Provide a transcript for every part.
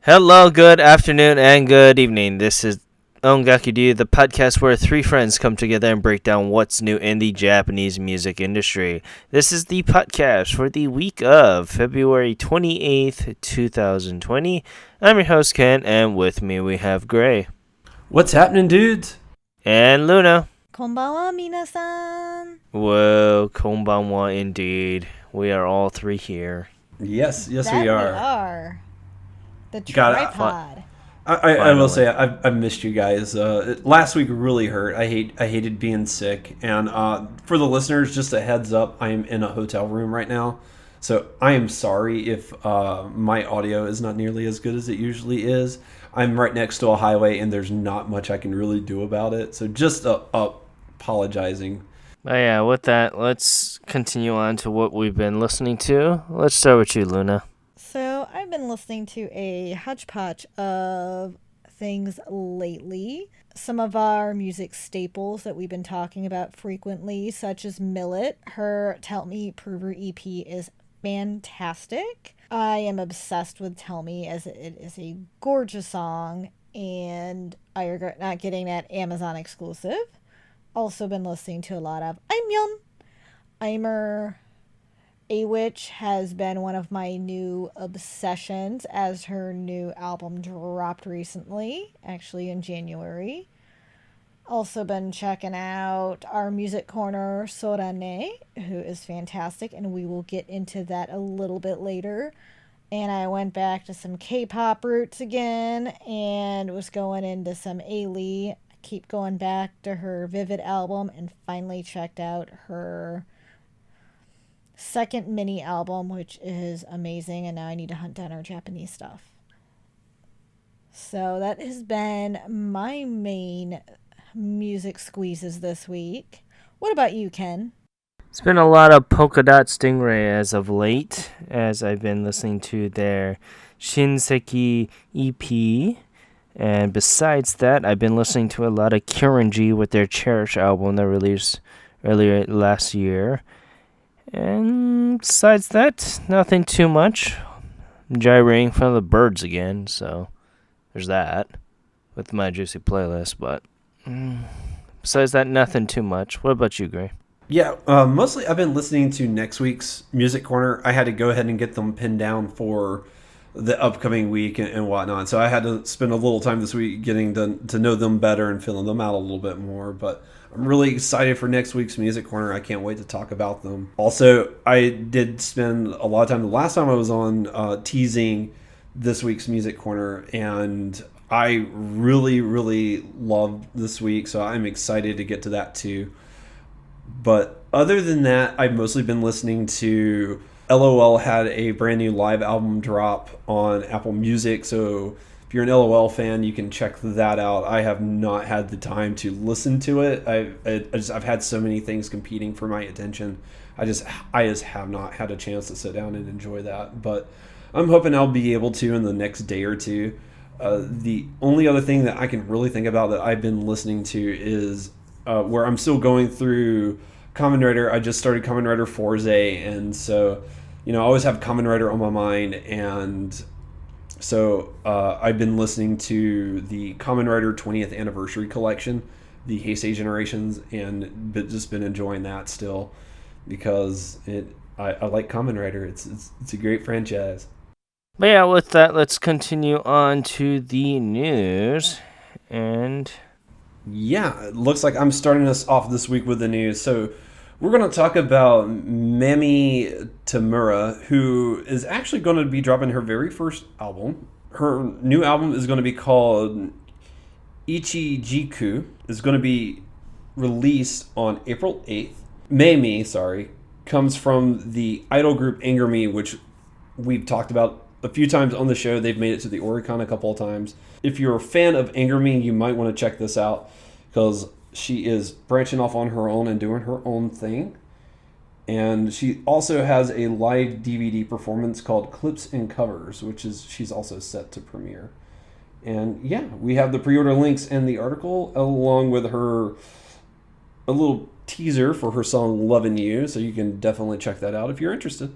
Hello, good afternoon, and good evening. This is Ongakudu, the podcast where three friends come together and break down what's new in the Japanese music industry. This is the podcast for the week of February 28th, 2020. I'm your host, Ken, and with me we have Gray. What's happening, dudes? And Luna. こんばんは、皆さん。 Whoa, konbanwa indeed. We are all three here. Yes, That we we are. are. The Got it. tripod. I will say I've missed you guys. Last week really hurt. I hated being sick. And for the listeners, just a heads up, I am in a hotel room right now, so I am sorry if my audio is not nearly as good as it usually is. I'm right next to a highway, and there's not much I can really do about it. So just apologizing. But yeah, with that, let's continue on to what we've been listening to. Let's start with you, Luna. So, I've been listening to a hodgepodge of things lately. Some of our music staples that we've been talking about frequently, such as Millet. Her Tell Me Prover EP is fantastic. I am obsessed with Tell Me, as it is a gorgeous song, and I regret not getting that Amazon exclusive. Also been listening to a lot of Aimer. A Witch has been one of my new obsessions, as her new album dropped recently, actually in January. Also been checking out our music corner, Sorane, who is fantastic, and we will get into that a little bit later. And I went back to some K-pop roots again, and was going into some Ailey. Keep going back to her Vivid album, and finally checked out her second mini album, which is amazing, and now I need to hunt down her Japanese stuff. So that has been my main music squeezes this week. What about you, Ken? It's been a lot of Polka Dot Stingray as of late, as I've been listening to their Shinseki EP. And besides that, I've been listening to a lot of Kyoranji with their Cherish album that released earlier last year. And besides that, nothing too much. I'm gyrating in front of the birds again, so there's that with my juicy playlist. But besides that, nothing too much. What about you, Gray? Yeah, mostly I've been listening to next week's Music Corner. I had to go ahead and get them pinned down for the upcoming week and whatnot. So I had to spend a little time this week getting to know them better and filling them out a little bit more. But I'm really excited for next week's Music Corner. I can't wait to talk about them. Also, I did spend a lot of time the last time I was on teasing this week's Music Corner, and I really, really loved this week. So I'm excited to get to that too. But other than that, I've mostly been listening to LOL had a brand new live album drop on Apple Music, so if you're an LOL fan, you can check that out. I have not had the time to listen to it. I've had so many things competing for my attention. I just have not had a chance to sit down and enjoy that. But I'm hoping I'll be able to in the next day or two. The only other thing that I can really think about that I've been listening to is where I'm still going through Kamen Rider. I just started Kamen Rider Forze, and so I always have Kamen Rider on my mind, and so I've been listening to the Kamen Rider 20th Anniversary Collection, the Heisei Generations, and just been enjoying that still because I like Kamen Rider. It's a great franchise. But yeah, with that, let's continue on to the news. And yeah, it looks like I'm starting us off this week with the news. So we're going to talk about Mami Tamura, who is actually going to be dropping her very first album. Her new album is going to be called Ichijiku. It's going to be released on April 8th. Mami, comes from the idol group Anger Me, which we've talked about a few times on the show. They've made it to the Oricon a couple of times. If you're a fan of Anger Me, you might want to check this out because she is branching off on her own and doing her own thing. And she also has a live DVD performance called Clips and Covers, which she's also set to premiere. And yeah, we have the pre-order links in the article along with a little teaser for her song Lovin' You, so you can definitely check that out if you're interested.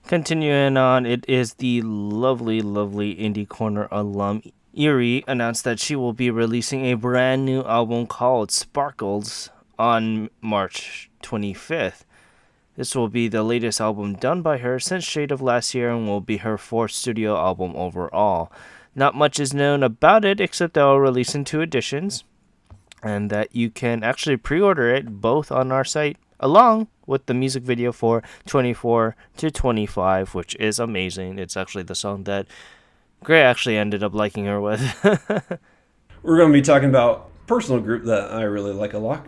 Continuing on, it is the lovely, lovely Indie Corner alum Erie announced that she will be releasing a brand new album called Sparkles on March 25th. This will be the latest album done by her since Shade of last year and will be her fourth studio album overall. Not much is known about it except that it will release in 2 editions and that you can actually pre-order it both on our site along with the music video for 24 to 25, which is amazing. It's actually the song that Gray actually ended up liking her with. We're going to be talking about a personal group that I really like a lot,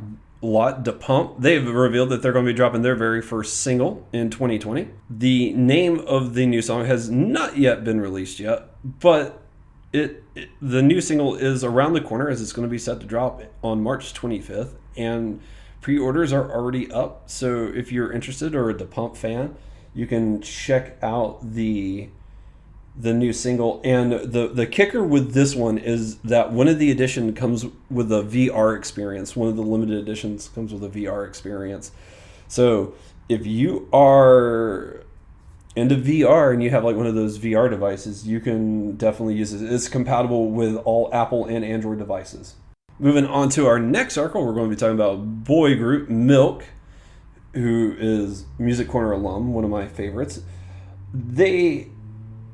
Da Pump. They've revealed that they're going to be dropping their very first single in 2020. The name of the new song has not yet been released yet, but the new single is around the corner as it's going to be set to drop on March 25th, and pre-orders are already up. So if you're interested or a Da Pump fan, you can check out the new single. And the kicker with this one is that one of the edition comes with a VR experience. One of the limited editions comes with a VR experience. So if you are into VR and you have like one of those VR devices, you can definitely use it. It's compatible with all Apple and Android devices. Moving on to our next article, we're going to be talking about boy group Milk, who is Music Corner alum, one of my favorites. They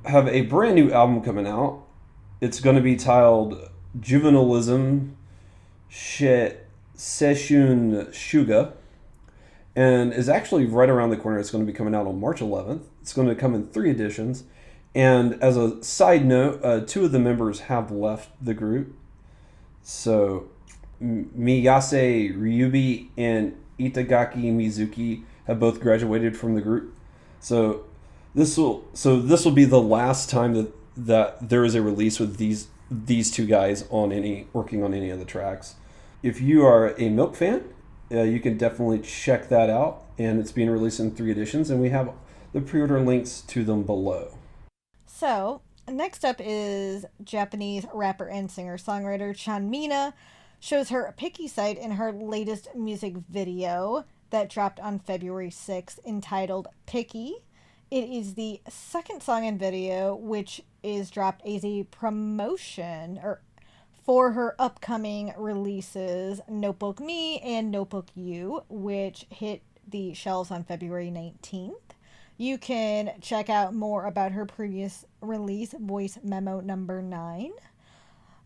have a brand new album coming out. It's going to be titled Juvenilism Seshun Shuga, and is actually right around the corner. It's going to be coming out on March 11th. It's going to come in 3 editions. And as a side note, 2 of the members have left the group. So Miyase Ryubi and Itagaki Mizuki have both graduated from the group. So this will be the last time that there is a release with these 2 guys working on any of the tracks. If you are a Milk fan, you can definitely check that out, and it's being released in 3 editions, and we have the pre-order links to them below. So, next up is Japanese rapper and singer-songwriter Chanmina shows her picky side in her latest music video that dropped on February 6th entitled Picky. It is the second song and video which is dropped as a promotion for her upcoming releases Notebook Me and Notebook You, which hit the shelves on February 19th. You can check out more about her previous release, Voice Memo number 9,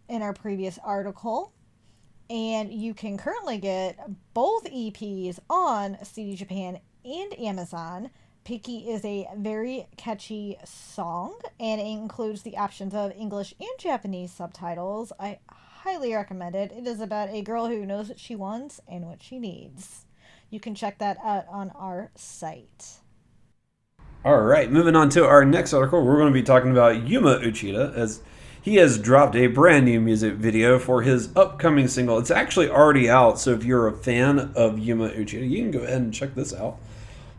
in our previous article. And you can currently get both EPs on CD Japan and Amazon. Picky is a very catchy song, and it includes the options of English and Japanese subtitles. I highly recommend it. It is about a girl who knows what she wants and what she needs. You can check that out on our site. All right, moving on to our next article, we're going to be talking about Yuma Uchida, as he has dropped a brand new music video for his upcoming single. It's actually already out, so if you're a fan of Yuma Uchida, you can go ahead and check this out.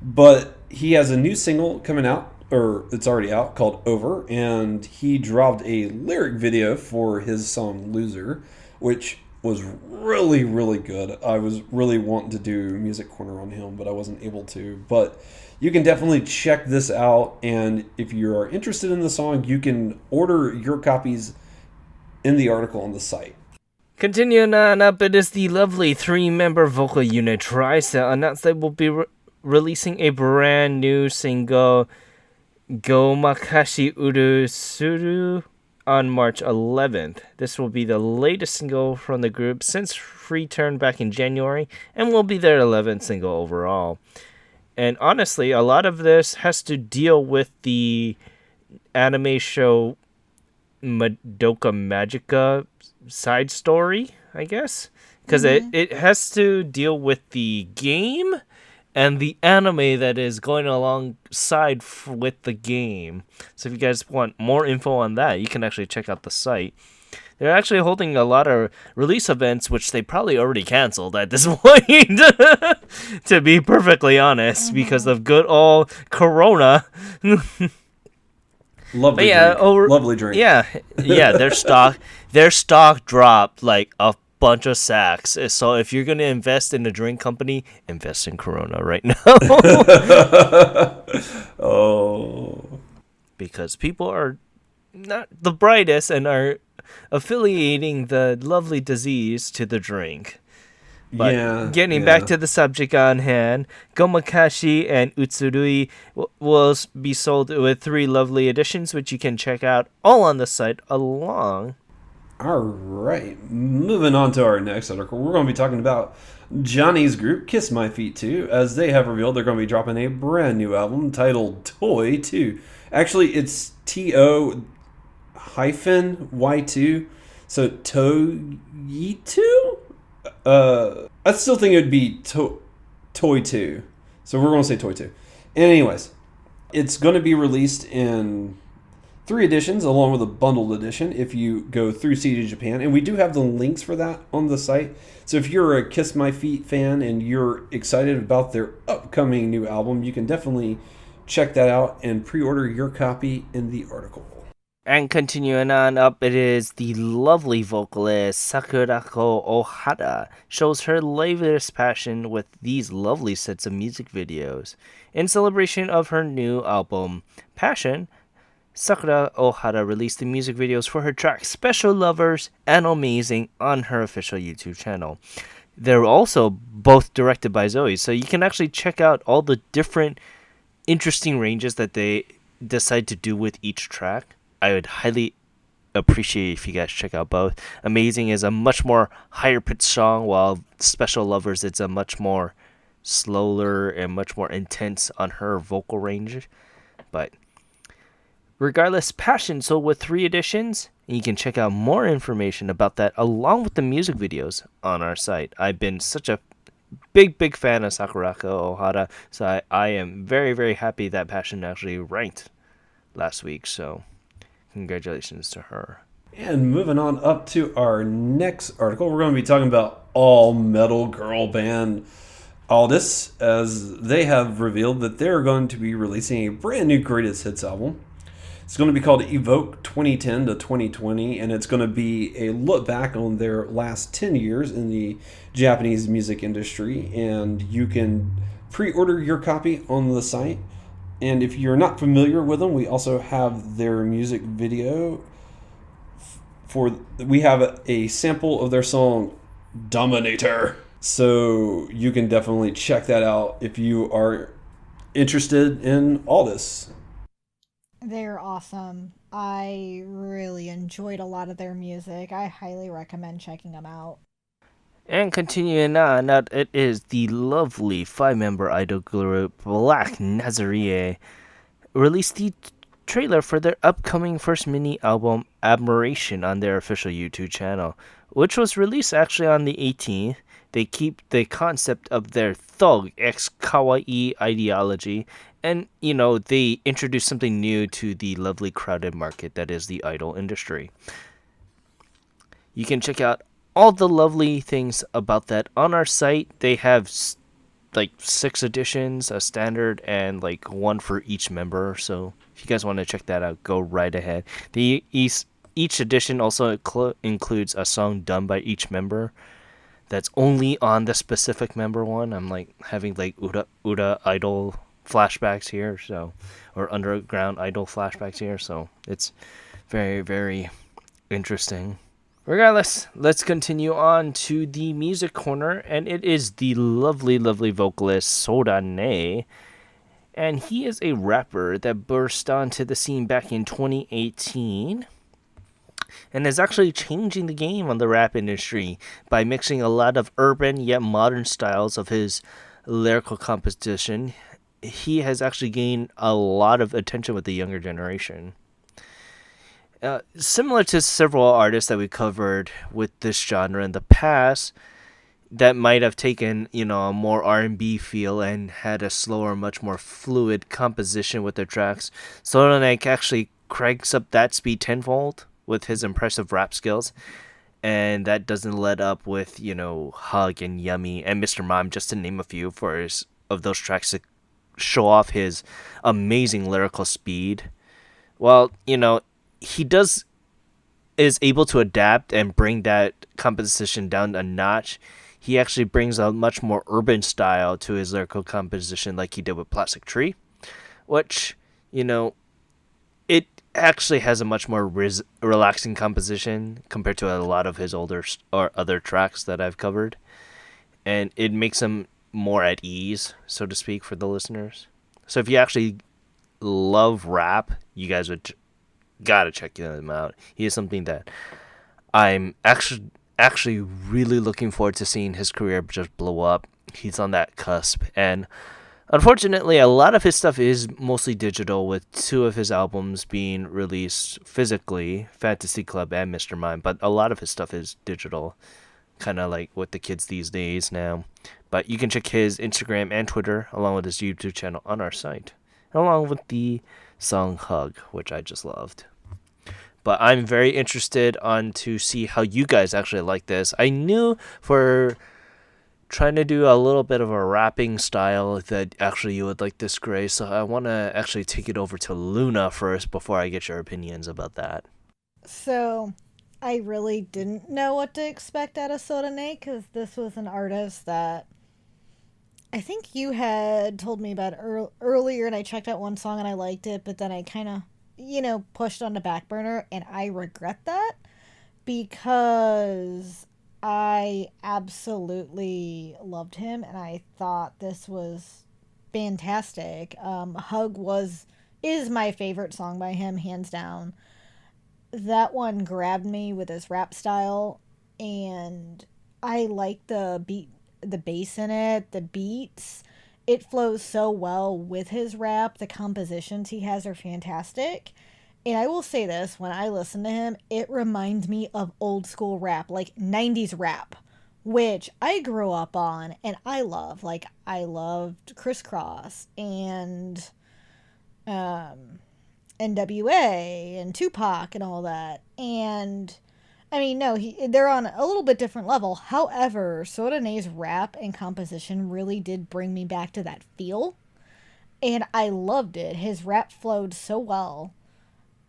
But he has a new single coming out, or it's already out, called Over, and he dropped a lyric video for his song Loser, which was really, really good. I was really wanting to do Music Corner on him, but I wasn't able to. But you can definitely check this out, and if you are interested in the song, you can order your copies in the article on the site. Continuing on up, it is the lovely 3-member vocal unit Tricep announced they will be releasing a brand new single, Go Makashi Uru Suru, on March 11th. This will be the latest single from the group since Return back in January, and will be their 11th single overall. And honestly, a lot of this has to deal with the anime show Madoka Magica side story, I guess. Because it has to deal with the game and the anime that is going alongside with the game. So if you guys want more info on that, you can actually check out the site. They're actually holding a lot of release events, which they probably already canceled at this point, to be perfectly honest, because of good old Corona. Lovely drink. Their stock dropped like a bunch of sacks. So if you're gonna invest in a drink company, invest in Corona right now. Oh. Because people are not the brightest and are affiliating the lovely disease to the drink. But Yeah, getting back yeah. to the subject on hand, Gomakashi and Utsurui will be sold with 3 lovely editions, which you can check out all on the site along. All right. Moving on to our next article, we're going to be talking about Johnny's group, Kiss My Feet 2, as they have revealed they're going to be dropping a brand new album titled Toy 2. Actually, it's TO hyphen Y2. So Toy 2? I still think it would be Toy 2. So we're going to say Toy 2. Anyways, it's going to be released in 3 editions along with a bundled edition if you go through CD Japan. And we do have the links for that on the site. So if you're a Kiss My Feet fan and you're excited about their upcoming new album, you can definitely check that out and pre-order your copy in the article. And continuing on up, it is the lovely vocalist Sakurako Ohara shows her latest passion with these lovely sets of music videos. In celebration of her new album, Passion, Sakura Ohara released the music videos for her tracks Special Lovers and Amazing on her official YouTube channel. They're also both directed by Zoe, so you can actually check out all the different interesting ranges that they decide to do with each track. I would highly appreciate if you guys check out both. Amazing is a much more higher pitched song, while Special Lovers it's a much more slower and much more intense on her vocal range. But regardless, Passion sold with 3 editions, and you can check out more information about that along with the music videos on our site. I've been such a big fan of Sakurako Ohara, so I am very, very happy that Passion actually ranked last week, so congratulations to her. And moving on up to our next article, we're going to be talking about all metal girl band Aldous, as they have revealed that they're going to be releasing a brand new greatest hits album. It's going to be called Evoke 2010 to 2020, and it's going to be a look back on their last 10 years in the Japanese music industry. And you can pre-order your copy on the site. And if you're not familiar with them, we also have their music video. We have a sample of their song Dominator. So you can definitely check that out if you are interested in all this. They're awesome. I really enjoyed a lot of their music. I highly recommend checking them out. And continuing on, it is the lovely 5-member idol group Black Nazarene released the trailer for their upcoming first mini album Admiration on their official YouTube channel, which was released actually on the 18th. They keep the concept of their thug x kawaii ideology, and they introduce something new to the lovely crowded market that is the idol industry. You can check out all the lovely things about that on our site. They have like 6 editions, a standard, and like 1 for each member. So if you guys want to check that out, go right ahead. Each edition also includes a song done by each member that's only on the specific member one. I'm like having like Uda idol flashbacks here, or underground idol flashbacks here. So it's very, very interesting. Regardless, let's continue on to the music corner, and it is the lovely vocalist Sorane, and he is a rapper that burst onto the scene back in 2018 and is actually changing the game on the rap industry by mixing a lot of urban yet modern styles of his lyrical composition. He has actually gained a lot of attention with the younger generation. Similar to several artists that we covered with this genre in the past that might have taken, a more R&B feel and had a slower, much more fluid composition with their tracks, Sorane actually cranks up that speed tenfold with his impressive rap skills, and that doesn't let up with, Hug and Yummy and Mr. Mime, just to name a few of those tracks to show off his amazing lyrical speed. Well, he does is able to adapt and bring that composition down a notch. He actually brings a much more urban style to his lyrical composition, like he did with Plastic Tree, which, you know, it actually has a much more relaxing composition compared to a lot of his older or other tracks that I've covered, and it makes him more at ease, so to speak, for the listeners. So if you actually love rap, you guys would gotta check him out. He is something that I'm actually really looking forward to seeing his career just blow up. He's on that cusp, and unfortunately, a lot of his stuff is mostly digital, with two of his albums being released physically, Fantasy Club and Mr. Mime, but a lot of his stuff is digital, kind of like with the kids these days now. But you can check his Instagram and Twitter, along with his YouTube channel on our site, along with the song Hug, which I just loved. But I'm very interested on to see how you guys actually like this. I knew for trying to do a little bit of a rapping style that actually you would like this, Gray. So I want to actually take it over to Luna first before I get your opinions about that. So, I really didn't know what to expect out of Sorane because this was an artist that I think you had told me about earlier, and I checked out one song and I liked it, but then I kind of, pushed on the back burner, and I regret that because I absolutely loved him and I thought this was fantastic. Hug is my favorite song by him, hands down. That one grabbed me with his rap style, and I like the bass in it, the beats. It flows so well with his rap. The compositions he has are fantastic. And I will say this, when I listen to him, it reminds me of old school rap, like 90s rap, which I grew up on and I love. Like, I loved Crisscross and NWA and Tupac and all that. And I mean, no, they're on a little bit different level. However, Sodane's rap and composition really did bring me back to that feel. And I loved it. His rap flowed so well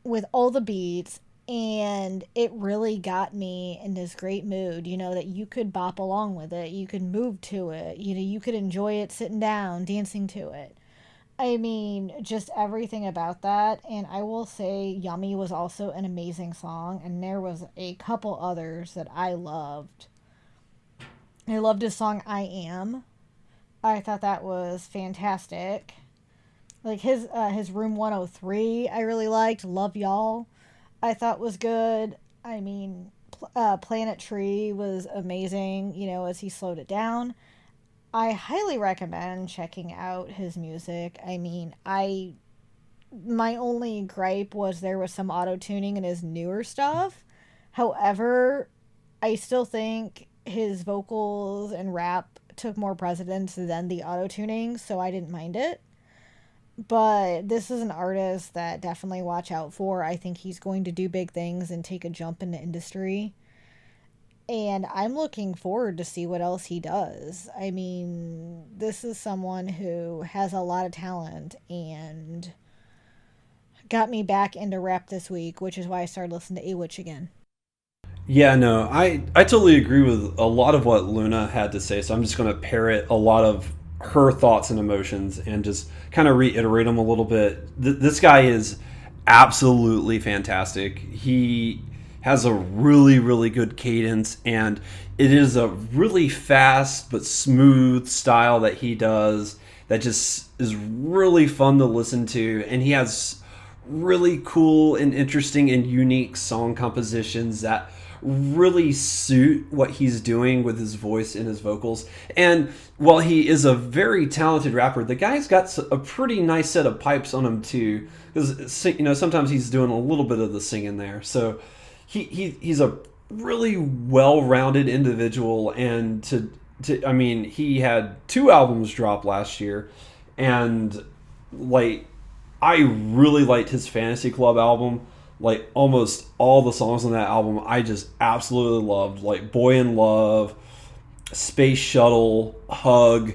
with all the beats, and it really got me in this great mood, that you could bop along with it. You could move to it. You could enjoy it sitting down, dancing to it. I mean, just everything about that. And I will say Yummy was also an amazing song, and there was a couple others that I loved. I loved his song I Am. I thought that was fantastic. Like his Room 103 I really liked. Love Y'all I thought was good. I mean, Planet Tree was amazing, as he slowed it down. I highly recommend checking out his music. I mean, my only gripe was there was some auto tuning in his newer stuff. However, I still think his vocals and rap took more precedence than the auto tuning, so I didn't mind it. But this is an artist that definitely watch out for. I think he's going to do big things and take a jump in the industry. And I'm looking forward to see what else he does. I mean, this is someone who has a lot of talent and got me back into rap this week, which is why I started listening to A-Witch again. Yeah, no, I totally agree with a lot of what Luna had to say, so I'm just going to parrot a lot of her thoughts and emotions and just kind of reiterate them a little bit. This guy is absolutely fantastic. He has a really, really good cadence, and it is a really fast but smooth style that he does that just is really fun to listen to. And he has really cool and interesting and unique song compositions that really suit what he's doing with his voice and his vocals. And while he is a very talented rapper, the guy's got a pretty nice set of pipes on him too, because sometimes he's doing a little bit of the singing there. So he's a really well-rounded individual, and I mean, he had 2 albums drop last year, and like, I really liked his Fantasy Club album. Like, almost all the songs on that album I just absolutely loved. Like Boy in Love, Space Shuttle, Hug,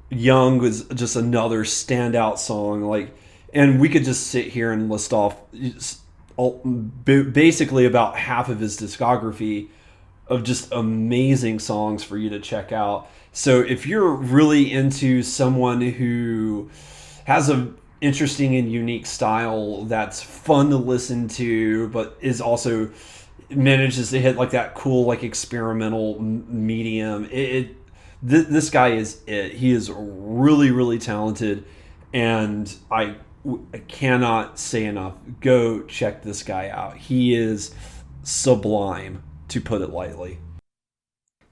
Young was just another standout song. Like, and we could just sit here and list off basically about half of his discography of just amazing songs for you to check out. So if you're really into someone who has a interesting and unique style that's fun to listen to, but is also manages to hit like that cool like experimental medium, this guy is it. He is really really talented, and I cannot say enough. Go check this guy out. He is sublime, to put it lightly.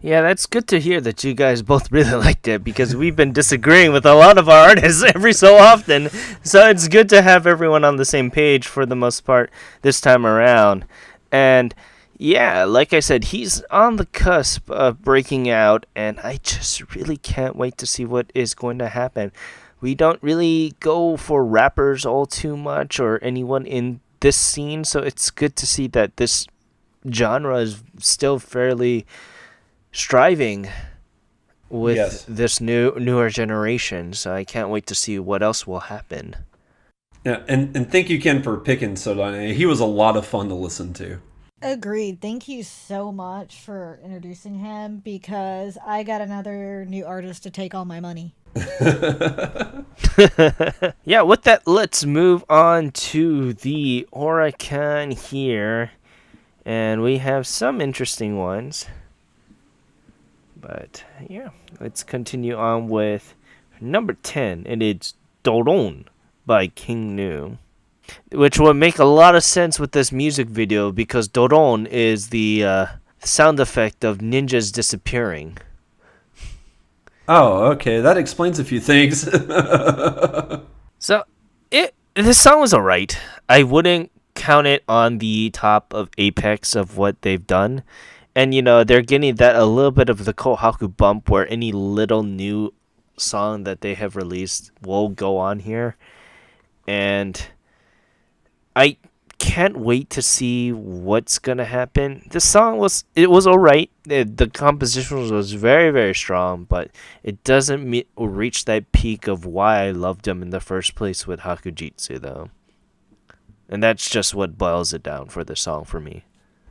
Yeah, that's good to hear that you guys both really liked it, because we've been disagreeing with a lot of our artists every so often. So it's good to have everyone on the same page for the most part this time around. And yeah, like I said, he's on the cusp of breaking out, and I just really can't wait to see what is going to happen. We don't really go for rappers all too much or anyone in this scene, so it's good to see that this genre is still fairly striving with Yes. this newer generation. So I can't wait to see what else will happen. Yeah, and thank you, Ken, for picking Sorane. He was a lot of fun to listen to. Agreed. Thank you so much for introducing him because I got another new artist to take all my money. Yeah, with that, let's move on to the Oricon here. And we have some interesting ones. But yeah, let's continue on with number 10. And it's Doron by King Nu. Which would make a lot of sense with this music video because Doron is the sound effect of ninjas disappearing. Oh, okay. That explains a few things. So, this song was alright. I wouldn't count it on the top of apex of what they've done. And, they're getting that a little bit of the Kohaku bump where any little new song that they have released will go on here. And I can't wait to see what's gonna happen. This song was alright. The composition was very very strong, but it doesn't reach that peak of why I loved them in the first place with Hakujitsu though. And that's just what boils it down for the song for me.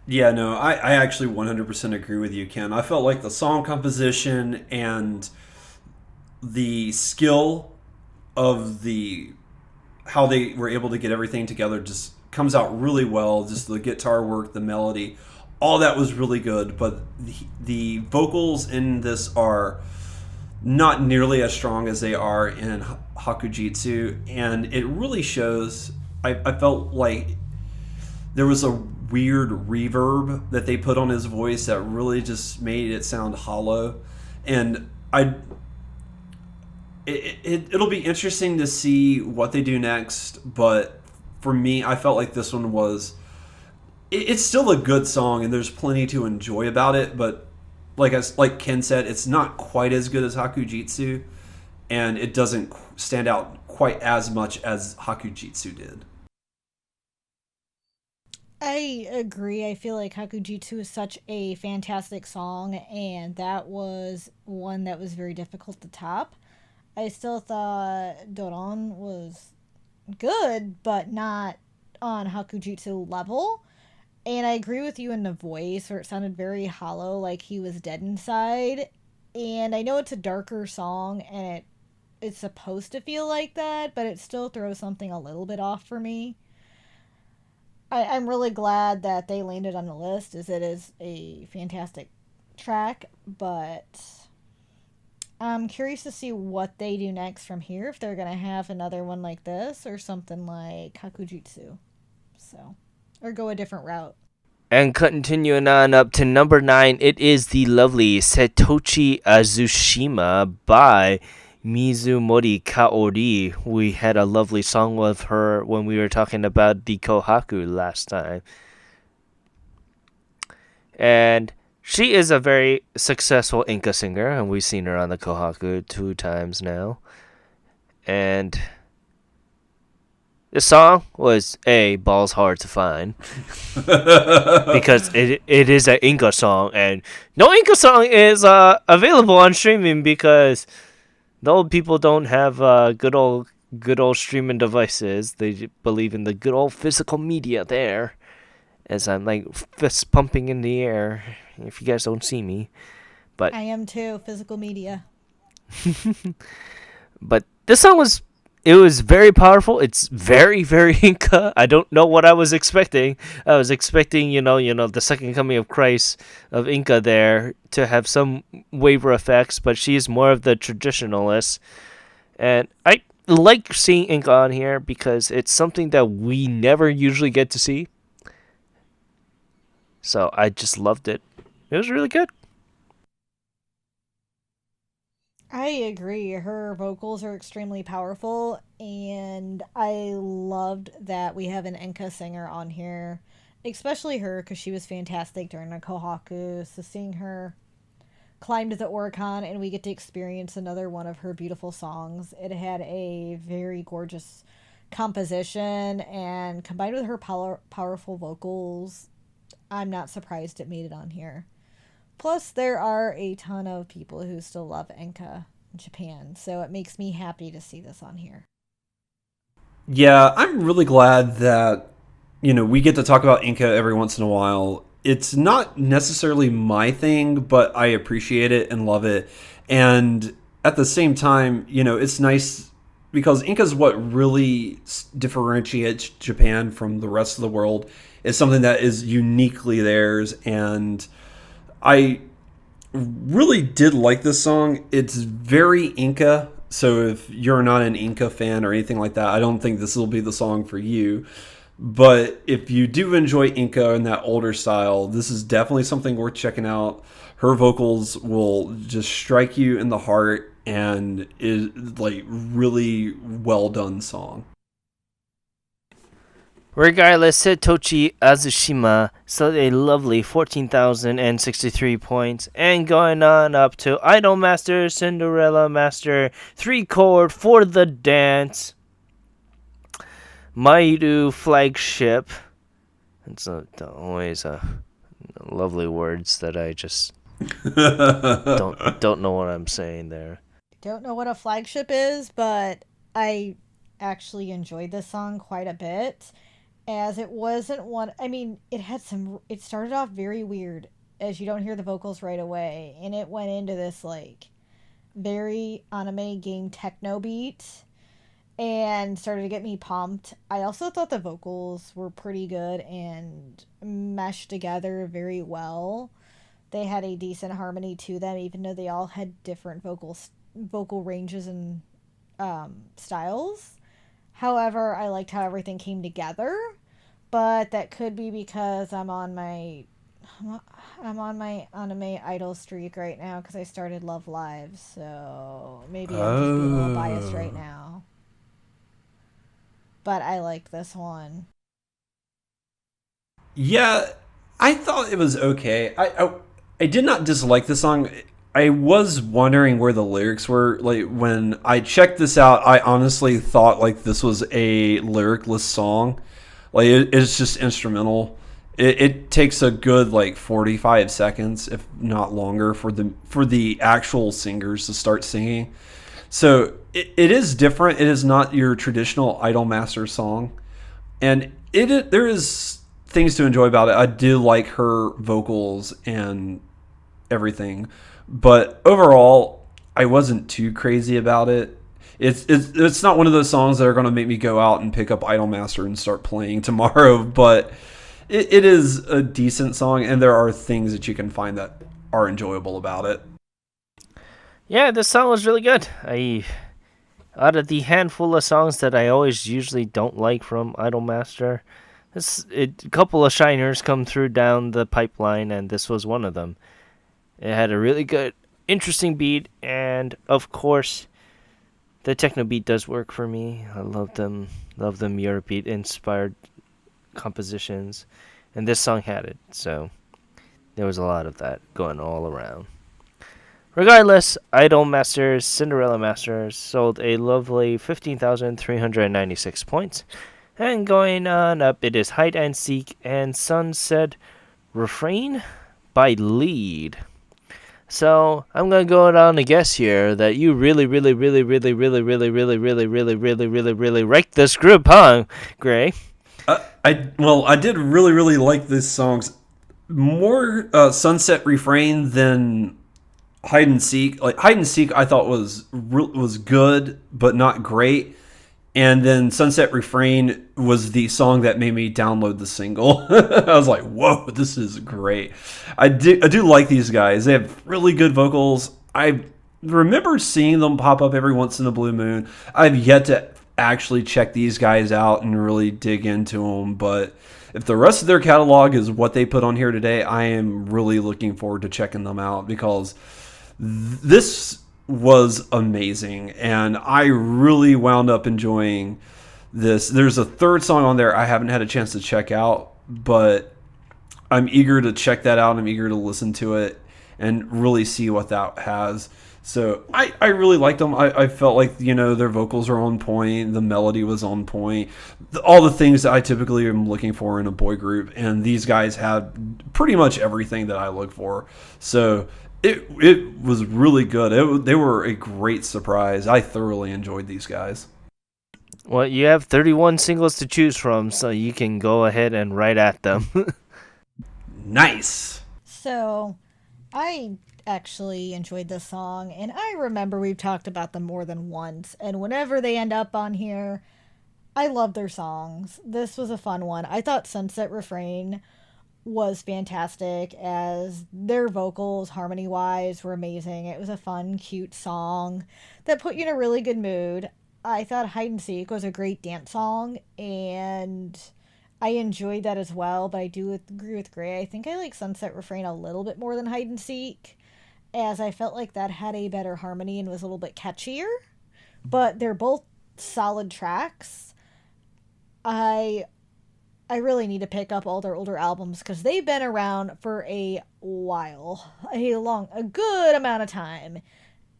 Yeah, no, I actually 100% agree with you, Ken. I felt like the song composition and the skill of how they were able to get everything together just comes out really well. Just the guitar work, the melody, all that was really good. But the vocals in this are not nearly as strong as they are in Hakujitsu, and it really shows. I felt like there was a weird reverb that they put on his voice that really just made it sound hollow, and it'll be interesting to see what they do next. But for me, I felt like this one was it's still a good song and there's plenty to enjoy about it, but like Ken said, it's not quite as good as Hakujitsu, and it doesn't stand out quite as much as Hakujitsu did. I agree. I feel like Hakujitsu is such a fantastic song, and that was one that was very difficult to top. I still thought Doron was good, but not on Hakujitsu level. And I agree with you in the voice, where it sounded very hollow, like he was dead inside. And I know it's a darker song, and it's supposed to feel like that, but it still throws something a little bit off for me. I'm really glad that they landed on the list, as it is a fantastic track, but I'm curious to see what they do next from here, if they're going to have another one like this or something like Hakujitsu. So, or go a different route. And continuing on up to number 9, it is the lovely Setochi Azushima by Mizumori Kaori. We had a lovely song with her when we were talking about the Kohaku last time. And she is a very successful Inca singer, and we've seen her on the Kohaku 2 times now. And this song was balls hard to find because it is an Inca song, and no Inca song is available on streaming because the old people don't have good old good old streaming devices. They believe in the good old physical media there. As I'm like fist pumping in the air. If you guys don't see me, but I am too. Physical media. but this song was it was very powerful. It's very very Inca. I don't know what I was expecting. I was expecting the second coming of Christ of Inca there to have some waiver effects, but she's more of the traditionalist, and I like seeing Inca on here because it's something that we never usually get to see. So I just loved it. It was really good. I agree. Her vocals are extremely powerful, and I loved that we have an Enka singer on here, especially her because she was fantastic during the Kohaku. So seeing her climb to the Oricon and we get to experience another one of her beautiful songs. It had a very gorgeous composition, and combined with her powerful vocals, I'm not surprised it made it on here. Plus, there are a ton of people who still love Enka in Japan, so it makes me happy to see this on here. Yeah, I'm really glad that we get to talk about Inca every once in a while. It's not necessarily my thing, but I appreciate it and love it. And at the same time, it's nice because Inca is what really differentiates Japan from the rest of the world. It's something that is uniquely theirs, and I really did like this song. It's very Inca. So if you're not an Inca fan or anything like that, I don't think this will be the song for you. But if you do enjoy Inca in that older style, this is definitely something worth checking out. Her vocals will just strike you in the heart and is like really well done song. Regardless, Setochi Azushima sold a lovely 14,063 points, and going on up to Idol Master, Cinderella Master, 3 chord for the dance, Maidu Flagship. It's always lovely words that I just don't know what I'm saying there. Don't know what a flagship is, but I actually enjoyed this song quite a bit, as it wasn't one. I mean, it started off very weird, as you don't hear the vocals right away, and it went into this like very anime game techno beat and started to get me pumped. I also thought the vocals were pretty good and meshed together very well. They had a decent harmony to them, even though they all had different vocal ranges and styles. However, I liked how everything came together, but that could be because I'm on my anime idol streak right now because I started Love Live, so maybe I'm just being a little biased right now. But I like this one. Yeah, I thought it was okay. I did not dislike the song. I was wondering where the lyrics were. Like when I checked this out, I honestly thought like this was a lyricless song. Like it's just instrumental. It takes a good like 45 seconds, if not longer, for the actual singers to start singing. So it is different. It is not your traditional Idolmaster song, and there is things to enjoy about it. I do like her vocals and everything, but overall, I wasn't too crazy about it. It's not one of those songs that are going to make me go out and pick up Idolmaster and start playing tomorrow, but it is a decent song, and there are things that you can find that are enjoyable about it. Yeah, this song was really good. Out of the handful of songs that I always usually don't like from Idolmaster, a couple of shiners come through down the pipeline, and this was one of them. It had a really good, interesting beat, and of course, the techno beat does work for me. I love them Eurobeat inspired compositions, and this song had it. So there was a lot of that going all around. Regardless, Idol Masters, Cinderella Masters sold a lovely 15,396 points. And going on up, it is Hide and Seek and Sunset Refrain by Lead. So I'm gonna go out on a guess here that you really, really, really, really, really, really, really, really, really, really, really, really like this group, huh, Gray? I did really like these songs. More Sunset Refrain than Hide and Seek. Like Hide and Seek, I thought was good, but not great. And then Sunset Refrain was the song that made me download the single. I was like, "Whoa, this is great!" I do like these guys. They have really good vocals. I remember seeing them pop up every once in a blue moon. I've yet to actually check these guys out and really dig into them, but if the rest of their catalog is what they put on here today, I am really looking forward to checking them out because this was amazing, and I really wound up enjoying this. There's a third song on there I haven't had a chance to check out, but I'm eager to check that out. I'm eager to listen to it and really see what that has. So I really liked them. I felt like, their vocals are on point. The melody was on point. All the things that I typically am looking for in a boy group. And these guys had pretty much everything that I look for. So it was really good. They were a great surprise. I thoroughly enjoyed these guys. Well, you have 31 singles to choose from, so you can go ahead and write at them. Nice. So, I actually enjoyed this song, and I remember we've talked about them more than once, and whenever they end up on here, I love their songs. This was a fun one. I thought Sunset Refrain was fantastic, as their vocals, harmony wise, were amazing. It was a fun, cute song that put you in a really good mood. I thought Hide and Seek was a great dance song, and I enjoyed that as well, but I do agree with Gray. I think I like Sunset Refrain a little bit more than Hide and Seek, as I felt like that had a better harmony and was a little bit catchier. But they're both solid tracks. I I really need to pick up all their older albums because they've been around for a while, a good amount of time,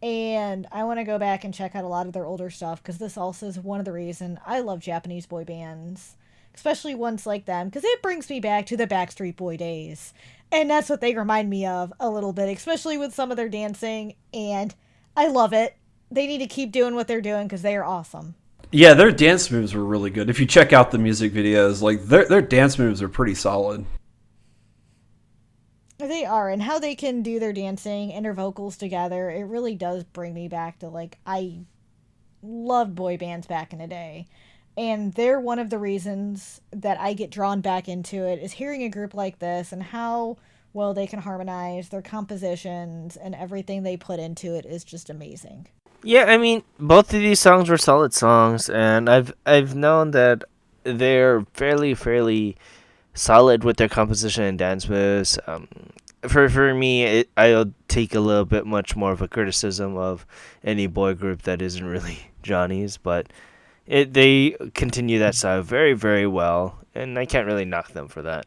and I want to go back and check out a lot of their older stuff because this also is one of the reasons I love Japanese boy bands, especially ones like them, because it brings me back to the Backstreet Boy days, and that's what they remind me of a little bit, especially with some of their dancing, and I love it. They need to keep doing what they're doing because they are awesome. Yeah, their dance moves were really good. If you check out the music videos, like their dance moves are pretty solid. They are, and how they can do their dancing and their vocals together, it really does bring me back to like I loved boy bands back in the day. And they're one of the reasons that I get drawn back into it is hearing a group like this and how well they can harmonize their compositions and everything they put into it is just amazing. Yeah, I mean, both of these songs were solid songs, and I've known that they're fairly solid with their composition and dance moves. For me, I'll take a little bit much more of a criticism of any boy group that isn't really Johnny's, but they continue that style very well, and I can't really knock them for that.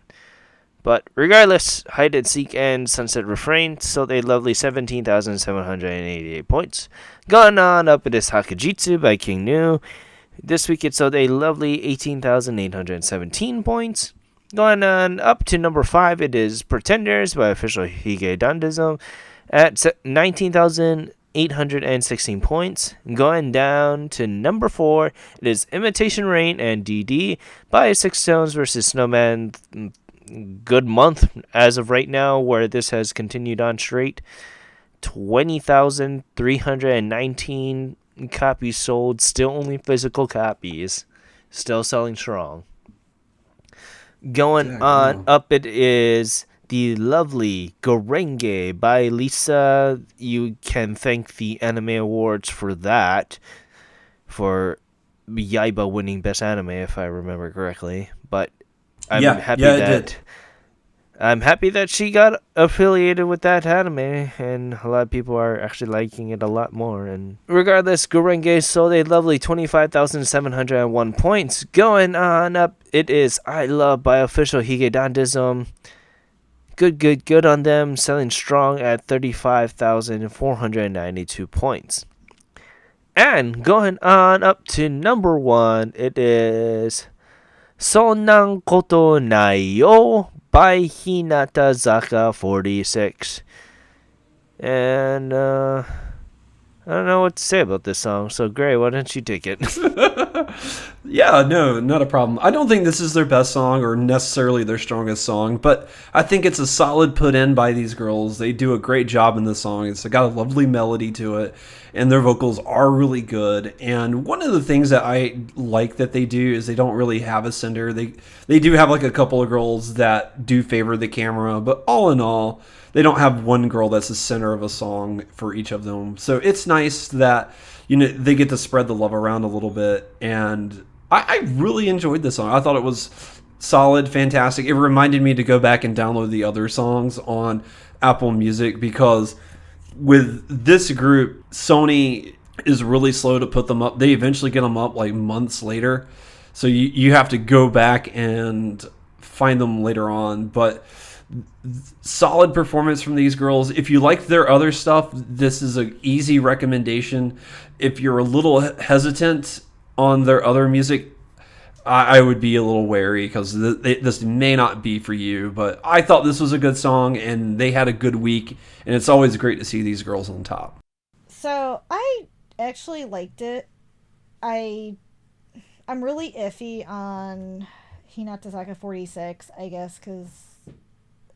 But regardless, Hide and Seek and Sunset Refrain sold a lovely 17,788 points. Going on up, it is Hakajitsu by King Nu. This week it sold a lovely 18,817 points. Going on up to number 5, it is Pretenders by Official Hige Dandism at 19,816 points. Going down to number 4, it is Imitation Rain and DD by Six Stones vs. Snowman. Good month as of right now, where this has continued on straight. 20,319 copies sold, still only physical copies, still selling strong. Going on up, it is the lovely Gorenge by Lisa. You can thank the Anime Awards for that, for Yaiba winning Best Anime, if I remember correctly. But I'm happy that she got affiliated with that anime, and a lot of people are actually liking it a lot more. And regardless, Gorenge sold a lovely 25,701 points. Going on up, it is I Love by Official Hige Dandism. Good on them, selling strong at 35,492 points. And going on up to number 1, it is Sonnan Koto Nai Yo by Hinata Zaka 46. And I don't know what to say about this song. So, Gray, why don't you take it? Yeah, no, not a problem. I don't think this is their best song or necessarily their strongest song, but I think it's a solid put in by these girls. They do a great job in the song. It's got a lovely melody to it, and their vocals are really good. And one of the things that I like that they do is they don't really have a sender. They do have like a couple of girls that do favor the camera, but all in all, they don't have one girl that's the center of a song for each of them. So it's nice that they get to spread the love around a little bit, and I really enjoyed this song. I thought it was solid, fantastic. It reminded me to go back and download the other songs on Apple Music, because with this group, Sony is really slow to put them up. They eventually get them up like months later, so you have to go back and find them later on. But solid performance from these girls. If you like their other stuff, this is an easy recommendation. If you're a little hesitant on their other music, I would be a little wary, because this may not be for you. But I thought this was a good song, and they had a good week, and it's always great to see these girls on top. So I actually liked it. I'm really iffy on Hinata 46, I guess, because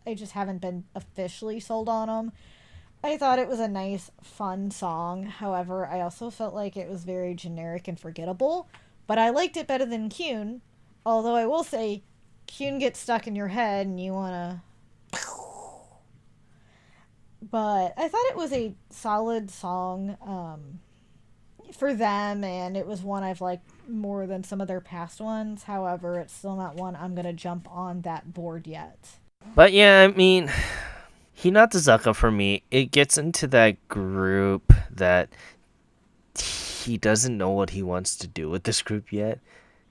I just haven't been officially sold on them. I thought it was a nice, fun song. However, I also felt like it was very generic and forgettable. But I liked it better than Kyun. Although I will say, Kyun gets stuck in your head and you want to... But I thought it was a solid song for them. And it was one I've liked more than some of their past ones. However, it's still not one I'm going to jump on that board yet. But yeah, I mean, Hinata for me, it gets into that group that he doesn't know what he wants to do with this group yet.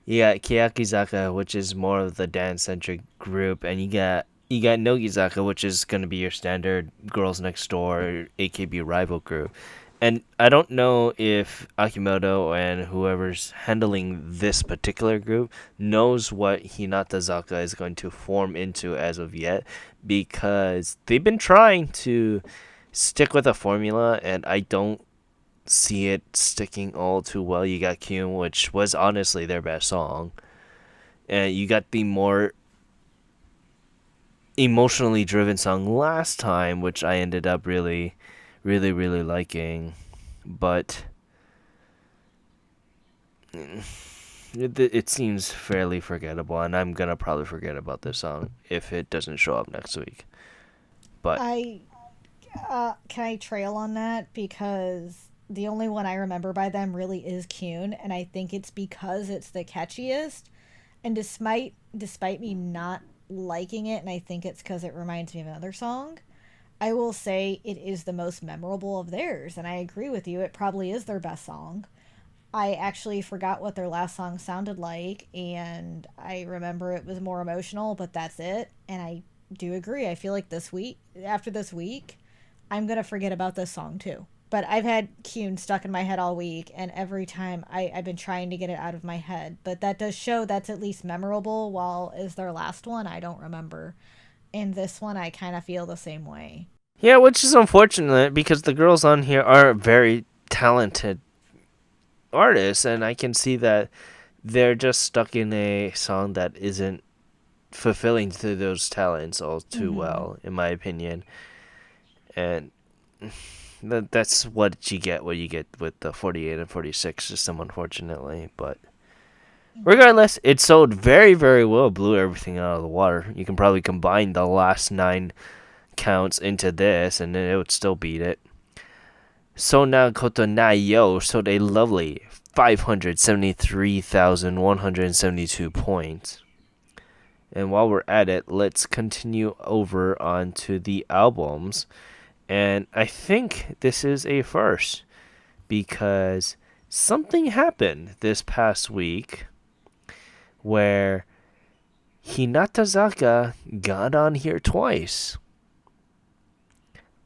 You got Keyakizaka, which is more of the dance-centric group, and you got Nogizaka, which is going to be your standard Girls Next Door, AKB rival group. And I don't know if Akimoto and whoever's handling this particular group knows what Hinata is going to form into as of yet, because they've been trying to stick with a formula, and I don't see it sticking all too well. You got Kyun, which was honestly their best song, and you got the more emotionally driven song last time, which I ended up really liking, but it seems fairly forgettable, and I'm gonna probably forget about this song if it doesn't show up next week. But can I trail on that, because the only one I remember by them really is Kyun, and I think it's because it's the catchiest. And despite me not liking it, and I think it's because it reminds me of another song, I will say it is the most memorable of theirs, and I agree with you. It probably is their best song. I actually forgot what their last song sounded like, and I remember it was more emotional, but that's it. And I do agree. I feel like after this week, I'm going to forget about this song too. But I've had Kyun stuck in my head all week, and every time I've been trying to get it out of my head. But that does show that's at least memorable, while is their last one, I don't remember. In this one, I kind of feel the same way. yeah, which is unfortunate, because the girls on here are very talented artists, and I can see that they're just stuck in a song that isn't fulfilling to those talents all too well, in my opinion. And that's what you get with the 48 and 46 system, unfortunately. But regardless, it sold very, very well, blew everything out of the water. You can probably combine the last 9 counts into this, and it would still beat it. Sona Koto Nayo sold a lovely 573,172 points. And while we're at it, let's continue over onto the albums. And I think this is a first, because something happened this past week where Hinata got on here twice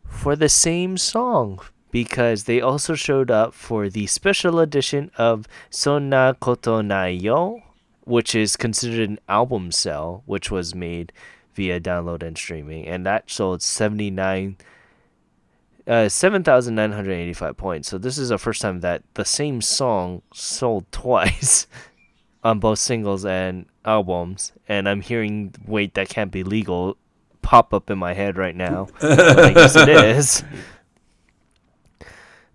for the same song, because they also showed up for the special edition of Sonna Koto Nayo, which is considered an album sell, which was made via download and streaming, and that sold 7,985 points. So this is the first time that the same song sold twice on both singles and albums. And I'm hearing "Wait, That Can't Be Legal" pop up in my head right now. But I guess it is.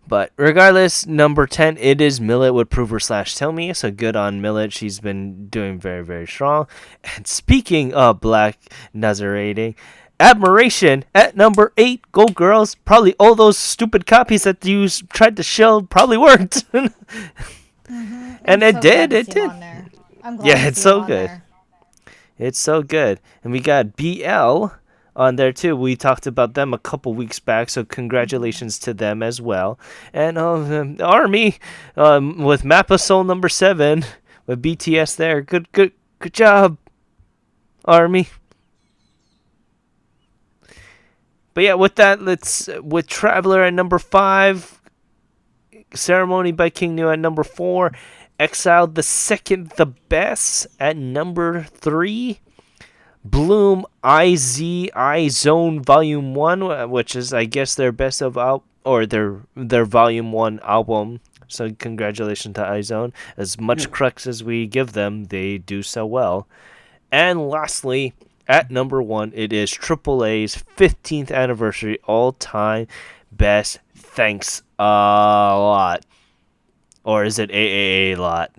But regardless, number 10, it is Millet with Prove Her / Tell Me. So good on Millet. She's been doing very, very strong. And speaking of Black Nazarating, Admiration at number 8. Go Girls. Probably all those stupid copies that you tried to shill probably worked. And it did. It did. I'm glad Yeah, it's so good. It's so good. And we got BL on there too. We talked about them a couple weeks back, so congratulations to them as well. And Army with Map of Soul number 7 with BTS there. Good job, Army. But yeah, with that, with Traveler at number 5, Ceremony by King New at number 4, Exiled the Second the Best at number 3. Bloom I Zone Volume 1, which is, I guess, their best of their Volume 1 album. So congratulations to iZone. As much crux as we give them, they do so well. And lastly, at number 1, it is AAA's 15th anniversary all-time best. Thanks a lot. Or is it a lot?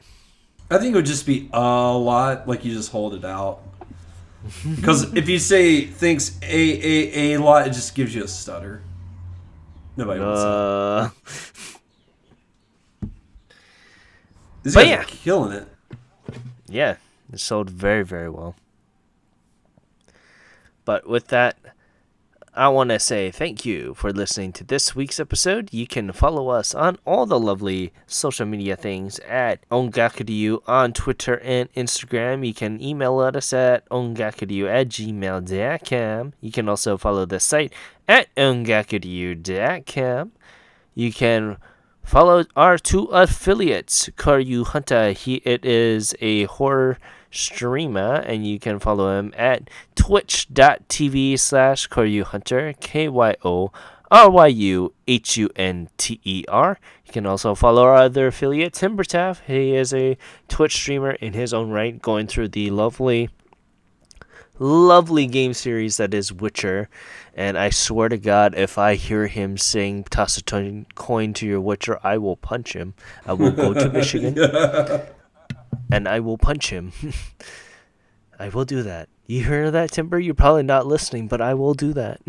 I think it would just be a lot, like you just hold it out. Because if you say thanks a lot, it just gives you a stutter. Nobody wants that. These guys are killing it. Yeah, it sold very, very well. But with that, I want to say thank you for listening to this week's episode. You can follow us on all the lovely social media things at Ongakuryu on Twitter and Instagram. You can email us at ongakuryu@gmail.com. You can also follow the site at ongakuryu.com. You can follow our 2 affiliates, Karyu Hunter. It is a horror streamer, and you can follow him at twitch.tv/KoryuHunter, KYORYUHUNTER. You can also follow our other affiliate, Timbertaff. He is a Twitch streamer in his own right, going through the lovely game series that is Witcher. And I swear to God, if I hear him saying "toss a coin to your Witcher," I will punch him. I will go to Michigan. And I will punch him. I will do that. You hear that, Timber? You're probably not listening, but I will do that.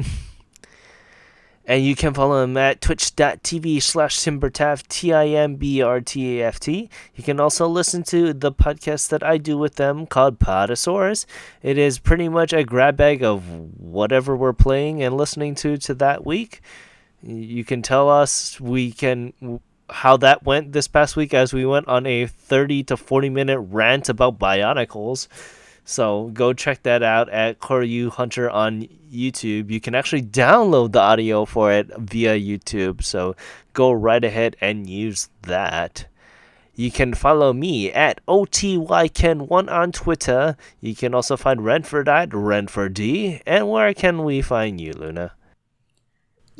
And you can follow him at twitch.tv/Timbertaft, TIMBRTAFT. You can also listen to the podcast that I do with them called Podosaurus. It is pretty much a grab bag of whatever we're playing and listening to that week. You can tell us how that went this past week, as we went on a 30 to 40 minute rant about Bionicles. So go check that out at Koryu Hunter on YouTube. You can actually download the audio for it via YouTube, so go right ahead and use that. You can follow me at OTYKen1 on Twitter. You can also find Renford at RenfordD. And where can we find you, Luna?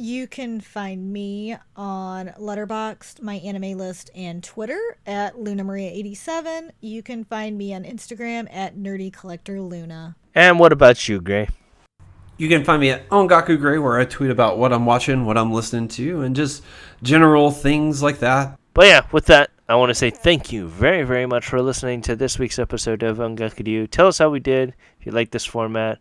You can find me on Letterboxd, my anime list, and Twitter at LunaMaria87. You can find me on Instagram at NerdyCollectorLuna. And what about you, Gray? You can find me at Ongaku Gray, where I tweet about what I'm watching, what I'm listening to, and just general things like that. But yeah, with that, I want to say thank you very, very much for listening to this week's episode of Ongaku. Tell us how we did, if you like this format.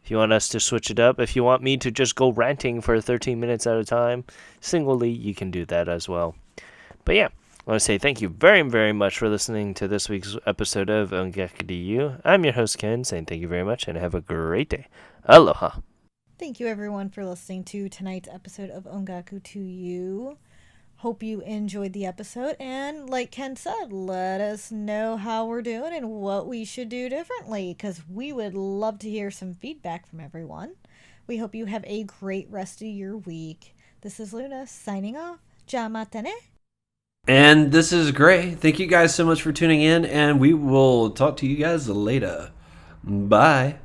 If you want us to switch it up, if you want me to just go ranting for 13 minutes at a time, singly, you can do that as well. But yeah, I want to say thank you very, very much for listening to this week's episode of Ongaku. I'm your host, Ken, saying thank you very much and have a great day. Aloha. Thank you, everyone, for listening to tonight's episode of Ongaku to You. Hope you enjoyed the episode, and like Ken said, let us know how we're doing and what we should do differently, because we would love to hear some feedback from everyone. We hope you have a great rest of your week. This is Luna signing off. Ja mata ne. And this is Gray. Thank you guys so much for tuning in, and we will talk to you guys later. Bye.